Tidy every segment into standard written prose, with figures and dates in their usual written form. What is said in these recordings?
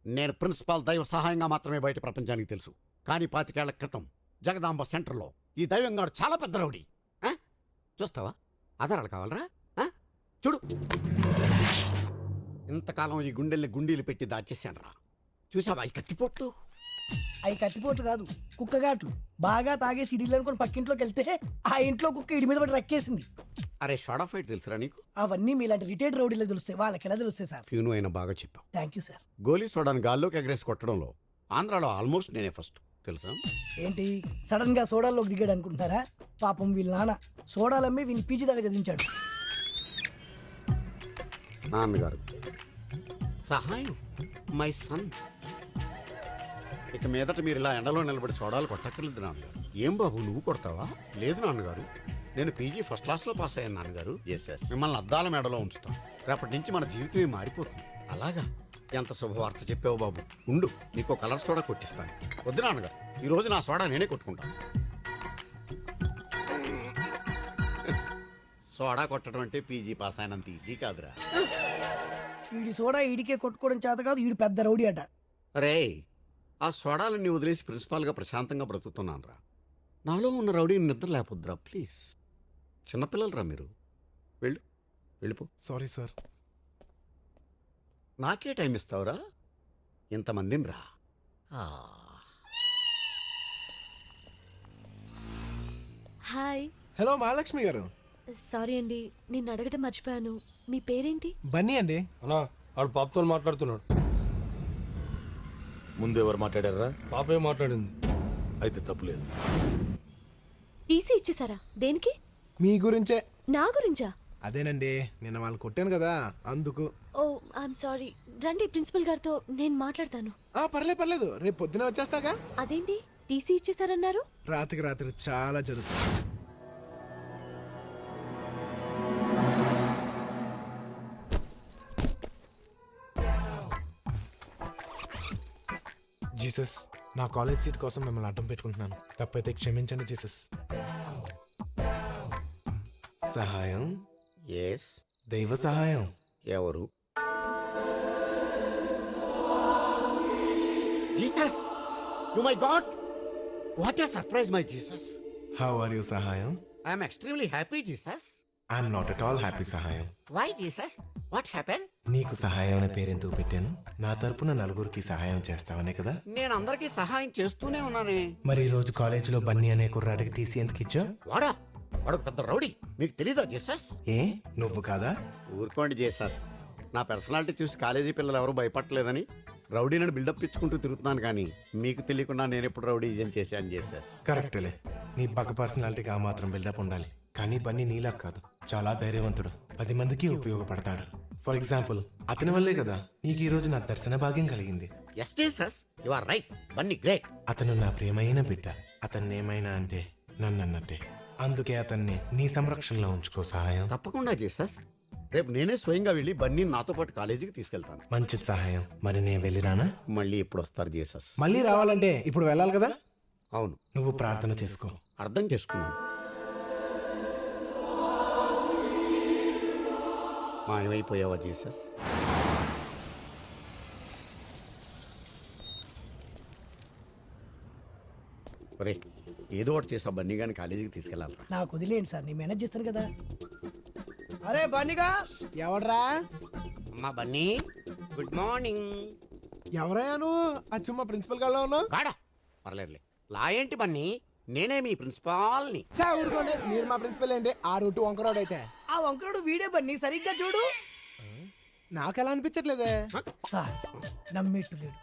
నేను ప్రిన్సిపాల్ దైవ సహాయంగా మాత్రమే బయట ప్రపంచానికి తెలుసు. కానీ 25 ఏళ్ల క్రితం జగదాంబ సెంటర్లో ఈ దైవంగాడు చాలా పెద్ద రౌడీ. చూస్తావా? ఆధారాలు కావాలరా? చూడు, ఇంతకాలం ఈ గుండెల్ని గుండీలు పెట్టి దాచేశాను రా. చూసావా ఈ కత్తిపోట్లు? అవి కత్తిపోట్లు కాదు, కుక్కగాట్లు. బాగా తాగేసి ఇడిలు అనుకుని పక్కింట్లోకి వెళ్తే ఆ ఇంట్లో కుక్క ఇడి మీద పడి రక్కేసింది. అరే షార్ట్ ఆఫ్ ఫైట్ తెలుసురా నీకు? అవన్నీ మీలాంటి రిటైర్డ్ రౌడీలకు తెలుస్తాయి, వాళ్ళకి ఎలా తెలుస్తాయి సార్? ప్యూను అయినా బాగా చెప్పావు. Thank you sir. గోలీ సోడాని గాల్లోకి ఎగరేసి కొట్టడంలో ఆంధ్రాలో ఆల్మోస్ట్ నేనే ఫస్ట్, తెలుసా? ఏంటి సడన్ గా సోడాల్లోకి దిగాడు అనుకుంటున్నారా? పాపం వీళ్ళ నాన్న సోడాలమ్మి వీని పీజీ దాకా చదివించాడు. నాన్నగారు సహాయం, మై సన్. ఇక మీదట మీరు ఇలా ఎండలో నిలబడి సోడాలు కొట్టక్కర్లేదు నాన్నగారు. ఏం బాబు నువ్వు కొడతావా? లేదు నాన్నగారు, నేను పీజీ ఫస్ట్ క్లాస్లో పాస్ అయ్యాను నాన్నగారు. మిమ్మల్ని అద్దాల మేడలో ఉంచుతాం. రేపటి నుంచి మన జీవితమే మారిపోతుంది. అలాగా? ఎంత శుభవార్త చెప్పావు బాబు. ఉండు, నీకు కలర్ సోడా కొట్టిస్తాను. వద్దు నాన్నగారు, ఈరోజు నా సోడా నేనే కొట్టుకుంటాను. సోడా కొట్టడం అంటే పీజీ పాస్ అయినంత ఈజీ కాదురా. ఈడి సోడా ఈడికే కొట్టుకోవడం చేత కాదు, ఈడు పెద్ద రౌడీ అట. రే, ఆ సోడాలన్నీ వదిలేసి ప్రిన్సిపాల్గా ప్రశాంతంగా బ్రతుకుతున్నాను రా. నాలో ఉన్న రౌడీని నిద్ర లేపొద్దురా ప్లీజ్. చిన్నపిల్లలరా మీరు. వెళ్ళిపో. Sorry sir. నాకే టైం ఇస్తావురా? ఇంతమందిని రా. హాయ్. హలో మహాలక్ష్మి గారు. సారీ అండి, నిన్ను అడగటం మర్చిపోయాను. మీ పేరేంటి? బన్నీ అండి. అన్నా ఆడు పాపతో మాట్లాడుతున్నాడు. ముందెవరు మాట్లాడారా? పాపే మాట్లాడింది. అయితే తప్పులేదు. టీసీ ఇచ్చేసారా? దేనికి? మీ గురించే. నా గురించా? అదేనండి, నిన్న వాళ్ళు కొట్టాను కదా అందుకు. ఓ ఐఎమ్ సారీ. రండి, ప్రిన్సిపల్ గారితో నేను మాట్లాడతాను. పర్లేదు, రేపు పొద్దున వచ్చేస్తాగా. అదేంటి టీసీ ఇచ్చేసారన్నారు? రాత్రికి రాత్రి చాలా జరుగుతుంది. జీసస్, నా కాలేజ్ సీట్ కోసం మిమ్మల్ని అడ్డం పెట్టుకుంటున్నాను. తప్పైతే క్షమించండి జీసస్. సహాయం, ఎస్. దైవ సహాయం. ఎవరు? Jesus! You my God! What a surprise my Jesus! How are you Sahayam? I am extremely happy Jesus. I'm not at all happy Sahayam. Why Jesus? What happen? నీకు సహాయం అనే పేరెందుకు పెట్టాను? నా తరపున నలుగురికి సహాయం చేస్తావనే కదా. నేను అందరికీ సహాయం చేస్తూనే ఉన్నానే. మరి ఈ రోజు కాలేజీలో బన్నీ అనే కుర్రాడికి టీసీ ఎందుకు ఇచ్చావు? వాడు పెద్ద రౌడీ, మీకు తెలీదా జీసస్? ఏ నువ్వు కాదా? ఊరుకోండి జీసస్. నా పర్సనాలిటీ చూసి కాలేజీ పిల్లలు ఎవరు భయపడలేదని రౌడీలను బిల్డప్ ఇచ్చుకుంటూ తిరుగుతున్నాను. కానీ మీకు తెలియకుండా నేను ఎప్పుడు రౌడీజం చేశాను జీసస్. కరెక్ట్లే, నీ పక్క పర్సనాలిటీకి ఆ మాత్రం బిల్డప్ ఉండాలి. కానీ బన్నీ నీలా కాదు, చాలా ధైర్యవంతుడు. 10 మందికి ఉపయోగపడతాడు. ఫర్ ఎగ్జాంపుల్, అతని వల్లే కదా నీకు ఈ రోజు నా దర్శన భాగ్యం కలిగింది. Yes Jesus, you are right. Bunny great. అతను నా ప్రియమైన బిడ్డ. అతన్ని ఏమైనా అంటే నన్ను అన్నట్టే. అందుకే అతన్ని నీ సంరక్షణలో ఉంచుకో సహాయం. తప్పకుండా జీసస్. రేపు నేనే స్వయంగా వెళ్ళి బన్నీ నాతో పాటు కాలేజీకి తీసుకెళ్తాను. మంచి సహాయం. మరి నేను వెళ్ళిరానా? మళ్ళీ ఎప్పుడు వస్తారు జీసస్? మళ్ళీ రావాలంటే ఇప్పుడు వెళ్ళాలి కదా. అవును. నువ్వు ప్రార్థన చేసుకో. అర్థం చేసుకున్నాను. మాయమైపోయావా జీసస్? రే, ఏదో ఒకటి చేసా బన్నీ గాని కాలేజీకి తీసుకెళ్ళాలరా. నాకు వదిలేండి సార్, నేను మేనేజ్ చేస్తాను కదా. అరే బన్నీగా! ఎవడ్రా? అమ్మా బన్నీ, గుడ్ మార్నింగ్. ఎవరయ్యా నువ్వు? అచ్చుమ్మ ప్రిన్సిపల్ గారిలో ఉన్నావు. కాడా పర్లేదులే. లా ఏంటి బన్నీ, నేనే మీ ప్రిన్సిపాల్ని. ఊరుకోండి, మీరు మా ప్రిన్సిపల్ ఏంటి? ఆ రూట్ వంకరోడ్ అయితే ఆ వంకరుడు వీడే బన్నీ, సరిగ్గా చూడు. నాకెలా అనిపించట్లేదే సార్. నమ్మేట్టు లేదు.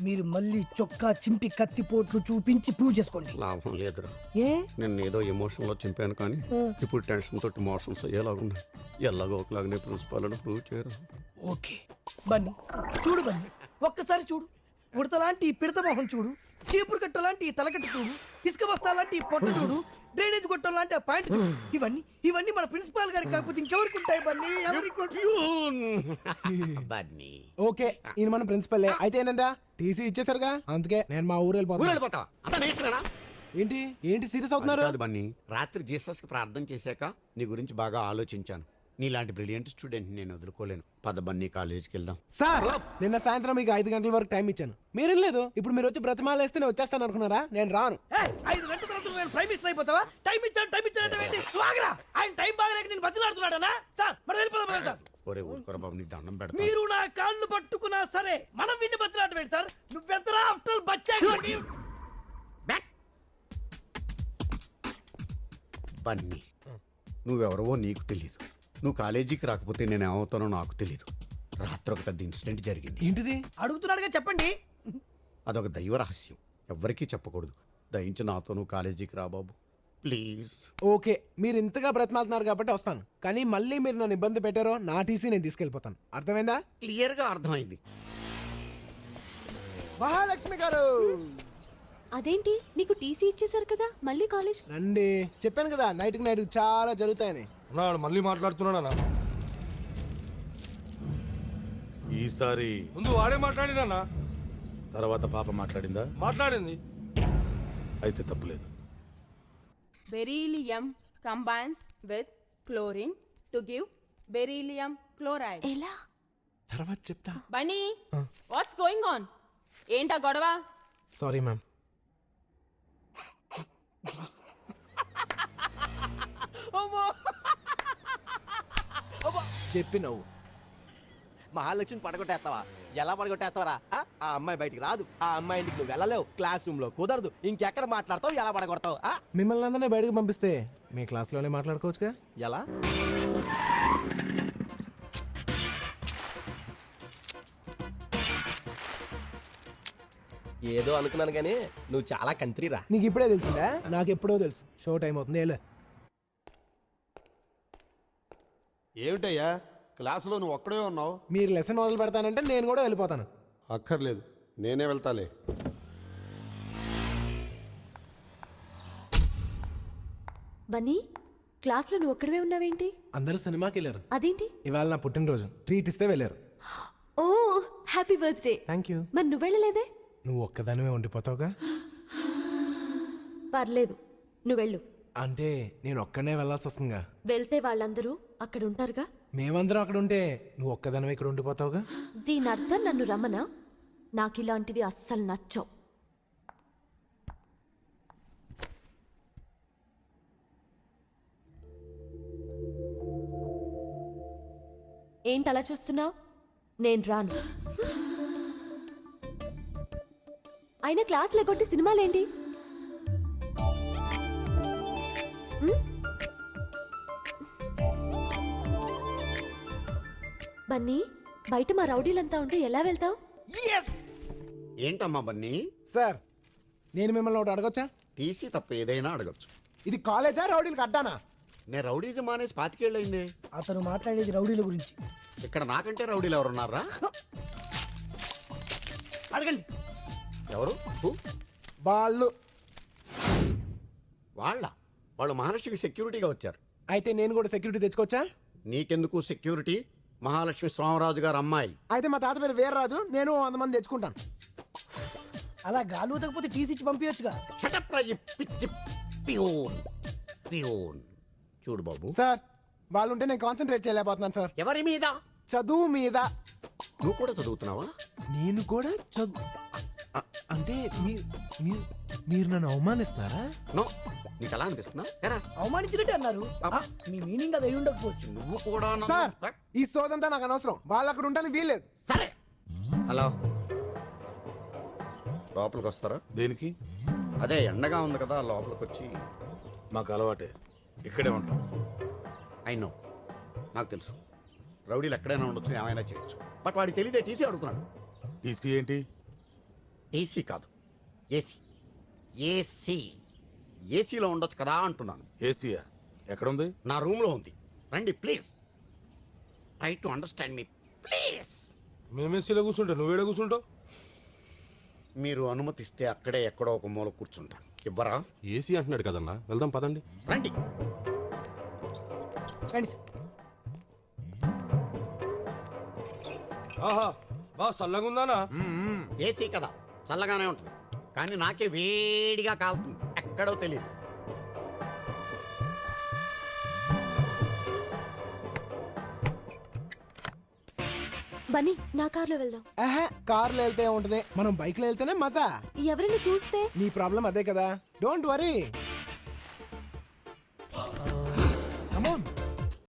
మీరు మళ్ళీ చొక్కా చింపి కత్తిపోట్లు చూపించి ప్రూవ్ చేసుకోండి. లాభం లేదురా. ఏ? నేను ఏదో ఎమోషన్ లో చంపాను కానీ ఇప్పుడు టెన్షన్ తోటి మోషన్స్ అయ్యేలాగున్నాయి. ఎలాగో ఒకలాగానే ప్రిన్సిపాల్ ప్రూవ్ చేయరు. ఓకే బన్నీ, చూడు బన్నీ, ఒక్కసారి చూడు. ఉడతలాంటి పిడత మొహం చూడు, చీపురు కట్ట లాంటి తలకట్టు చూడు, ఇసుక బస్తా లాంటి పొట్ట చూడు, డ్రైనేజ్ గొట్టం లాంటి ఆ పాయింట్ చూడు. ఇవన్నీ మన ప్రిన్సిపాల్ గారికి కాకపోతే ఇంకెవరికి ఉంటాయి బన్నీ? బన్నీ ఓకే, ఈయన మన ప్రిన్సిపల్ అయితే ఏంటంటే టీసీ ఇచ్చేసారుగా, అందుకే నేను మా ఊరు వెళ్ళిపోతావా? అంతా నేర్చుకున్నా. ఏంటి సీరియస్ అవుతున్నారు? కాదు బన్నీ, రాత్రి జీసస్ కి ప్రార్థన చేశాక నీ గురించి బాగా ఆలోచించాను. నీలాంటి బ్రిలియంట్ స్టూడెంట్ నేను వదులుకోలేను. పద బన్నీ, కాలేజీకి వెళ్దాం. సార్ నిన్న సాయంత్రం మీకు 5 గంటల వరకు టైం ఇచ్చాను, మీరేం లేదు. ఇప్పుడు మీరు వచ్చి బ్రతిమాలేస్తే నేను వచ్చేస్తాను అనుకున్నారా? నేను రాను. 5 గంటల తర్వాత నేను ప్రైమ్ మినిస్టర్ అయిపోతావా? టైం ఇచ్చాను ఏంటి? నువ్వు ఆగరా. ఆయన టైం బాగలేక నేను బతిలాడుతున్నాడనా? సార్ మనం వెళ్ళిపోదాం సార్. ఒరే ఊరుకోరా బాబు, నీకు దండం పెడతా. మీరు నా కాళ్ళు పట్టుకున్నా సరే మనం విన్ని బతిలాడటం ఏంటి సార్? నువ్వెంతరా ఆఫ్టర్ బచ్చా బన్నీ, నువ్వెవరవో నీకు తెలీదు. నువ్వు కాలేజీకి రాకపోతే నేను ఏమవుతానో నాకు తెలీదు. రాత్రి ఒక పెద్ద ఇన్సిడెంట్ జరిగింది. ఏంటిది? అడుగుతున్నాడుగా చెప్పండి. అదొక దైవ రహస్యం, ఎవ్వరికీ చెప్పకూడదు. దయించి నాతో నువ్వు కాలేజీకి రా బాబు, ప్లీజ్. ఓకే, మీరు ఇంతగా బ్రతిమాలుతున్నారు కాబట్టి వస్తాను. కానీ మళ్ళీ మీరు నన్ను ఇబ్బంది పెట్టారో నా టీసీ నేను తీసుకెళ్ళిపోతాను. అర్థమైందా? క్లియర్గా అర్థమైంది. మహాలక్ష్మి గారు అదేంటి నీకు టీసీ ఇచ్చేసారు కదా, మళ్ళీ కాలేజ్? రండి. చెప్పాను కదా నైట్కి నైట్ చాలా జరుగుతాయని. అన్నాడు మళ్ళీ మాట్లాడుతున్నాడా? ఈసారి ముందు వాడే మాట్లాడినా తర్వాత పాప మాట్లాడిందా? మాట్లాడింది. అయితే తప్పులేదు. Beryllium combines with chlorine to give beryllium chloride. ఎలా? తర్వాత చెప్తా. Bunny, what's going on? ఏంటా గొడవ? Sorry ma'am. చెప్పి నవ్వు. మహాలక్ష్మి పడగొట్టేస్తావా? ఎలా పడగొట్టేస్తావరా? ఆ అమ్మాయి బయటికి రాదు, ఆ అమ్మాయి ఇంటికి నువ్వు వెళ్ళలేవు, క్లాస్ రూమ్ లో కుదరదు, ఇంకెక్కడ మాట్లాడతావు, ఎలా పడగొడతావు? మిమ్మల్ని అందరినీ బయటకు పంపిస్తే మీ క్లాస్లోనే మాట్లాడుకోవచ్చుగా. ఎలా? ఏదో అనుకున్నాను కానీ నువ్వు చాలా కంత్రీరా. నీకు ఇప్పుడే తెలిసిందా? నాకు ఎప్పుడో తెలుసు. షో టైం అవుతుంది. ఏలే. ఏమిటయ్యా క్లాసులో నువ్వు ఒక్కడే ఉన్నావు? మీరు లెసన్ మొదలు పెడతానంటే నేను కూడా వెళ్ళిపోతాను. అక్కర్లేదు, నేనే వెళ్తాలే. బన్నీ, క్లాస్లో నువ్వు ఒక్కడవే ఉన్నావేంటి? అందరూ సినిమాకి వెళ్ళారు. అదేంటి? ఇవాళ నా పుట్టినరోజు, ట్రీట్ ఇస్తే వెళ్ళారు. ఓ హ్యాపీ బర్త్డే. Thank you. మరి నువ్వు వెళ్ళలేదే? నువ్వు ఒక్కదానివే ఉండిపోతావుగా. పర్లేదు, నువ్వు వెళ్ళు. అంటే నేను ఒక్కనే వెళ్ళాల్సి వస్తుందిగా. వెళ్తే వాళ్ళందరూ అక్కడ ఉంటారుగా. మేమందరం అక్కడ ఉంటే నువ్వు ఒక్కదానివే ఇక్కడ ఉండిపోతావుగా. దీని అర్థం నన్ను రమ్మనా? నాకు ఇలాంటివి అస్సలు నచ్చవు. ఏంటి అలా చూస్తున్నావు? నేను రాను. అయినా క్లాస్ లేకొట్టి సినిమాలేంటి? బన్నీ, బయట మా రౌడీలంతా ఉంటే ఎలా వెళ్తావు? ఏంటమ్మా బన్నీ? సార్ నేను మిమ్మల్ని ఒకటి అడగొచ్చా? టీసీ తప్ప ఏదైనా అడగచ్చు. ఇది కాలేజా రౌడీలకు అడ్డానా? నేను రౌడీజం మానేసి 25 ఏళ్ళయింది. అతను మాట్లాడేది రౌడీల గురించి. ఇక్కడ నాకంటే రౌడీలు ఎవరున్నారా? అడగండి. ఎవరు? హూ? వాళ్ళు వాళ్ళు మహాలక్ష్మికి సెక్యూరిటీగా వచ్చారు. అయితే నేను కూడా సెక్యూరిటీ తెచ్చుకోవచ్చా? నీకెందుకు సెక్యూరిటీ? మహాలక్ష్మి స్వామిరాజు గారు అమ్మాయి. అయితే మా తాత పేరు వీర్రాజు, నేను 100 మంది తెచ్చుకుంటాను. అలా గాలి ఊతకపోతే టీసీ ఇచ్చి పంపించచ్చుగా. షటప్ రా ఈ పిచ్చి పియోన్. చూడు బాబు. సార్ వాళ్ళుంటే నేను కాన్సన్ట్రేట్ చేయలేకపోతున్నాను సార్. ఎవరి మీద? చదువు మీద. నువ్వు కూడా చదువుతున్నావా? నేను కూడా అంటే మీరు నన్ను అవమానిస్తున్నారా? నో, నీకు ఎలా అనిపిస్తున్నా? అవమానించినట్టే అన్నారు. మీ మీనింగ్ అది అయి ఉండకపోవచ్చు. నువ్వు కూడా సార్ ఈ సోదంతా నాకు అనవసరం. వాళ్ళు అక్కడ ఉంటాను వీల్లేదు. సరే, హలో, లోపలికి వస్తారా? దేనికి? అదే ఎండగా ఉంది కదా, లోపలికి వచ్చి. మాకు అలవాటే, ఇక్కడే ఉంటాం. నో, నాకు తెలుసు రౌడీలు ఎక్కడైనా ఉండొచ్చు, ఏమైనా చేయొచ్చు. బట్ వాడికి తెలియదే టీసీ అడుగుతున్నాడు. టీసీ ఏంటి? టీసీ కాదు, ఏసీ. ఏసీలో ఉండొచ్చు కదా అంటున్నాను. ఏసీయా? ఎక్కడుంది? నా రూమ్లో ఉంది. రండి please. Try to understand me please. మేమేసీలో కూర్చుంటా, నువ్వేడ కూర్చుంటావు? మీరు అనుమతిస్తే అక్కడే ఎక్కడో ఒక మూల కూర్చుంటాను. ఇవ్వరా? ఏసీ అంటున్నాడు కదన్నా, వెళ్దాం పదండి. రండి. రండి సార్. ఆహా, బా చల్లగా ఉందానా? ఏసీ కదా, చల్లగానే ఉంటుంది. కానీ నాకే వేడిగా కాలుతుంది, ఎక్కడో తెలియదు. బన్నీ నా కార్లో వెళ్దాం. కార్లో వెళ్తే ఉంటది, మనం బైక్ లో వెళ్తేనే మజా. ఎవరైనా చూస్తే నీ ప్రాబ్లం అదే కదా, డోంట్ వరీ.